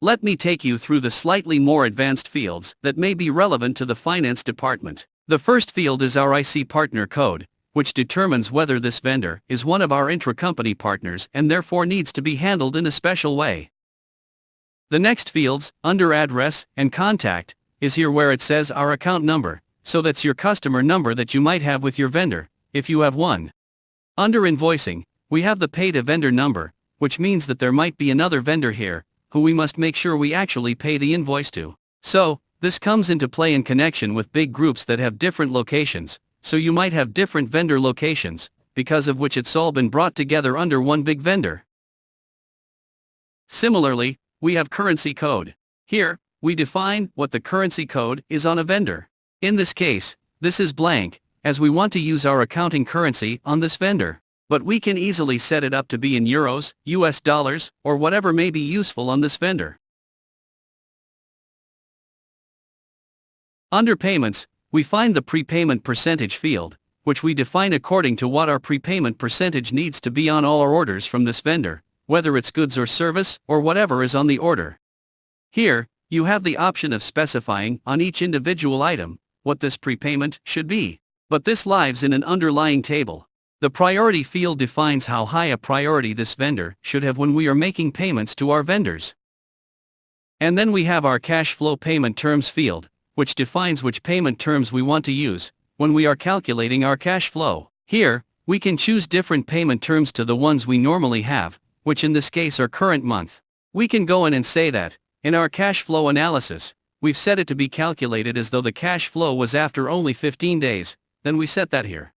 Let me take you through the slightly more advanced fields that may be relevant to the finance department. The first field is our IC partner code, which determines whether this vendor is one of our intra-company partners and therefore needs to be handled in a special way. The next fields, under address and contact, is here where it says our account number, so that's your customer number that you might have with your vendor, if you have one. Under invoicing, we have the pay-to-vendor number, which means that there might be another vendor here, who we must make sure we actually pay the invoice to. So, this comes into play in connection with big groups that have different locations, so you might have different vendor locations, because of which it's all been brought together under one big vendor. Similarly, we have currency code. Here, we define what the currency code is on a vendor. In this case, this is blank, as we want to use our accounting currency on this vendor. But we can easily set it up to be in euros, US dollars, or whatever may be useful on this vendor. Under payments, we find the prepayment percentage field, which we define according to what our prepayment percentage needs to be on all our orders from this vendor, whether it's goods or service, or whatever is on the order. Here, you have the option of specifying on each individual item what this prepayment should be. But this lives in an underlying table. The priority field defines how high a priority this vendor should have when we are making payments to our vendors. And then we have our cash flow payment terms field, which defines which payment terms we want to use when we are calculating our cash flow. Here, we can choose different payment terms to the ones we normally have, which in this case are current month. We can go in and say that, in our cash flow analysis, we've set it to be calculated as though the cash flow was after only 15 days, then we set that here.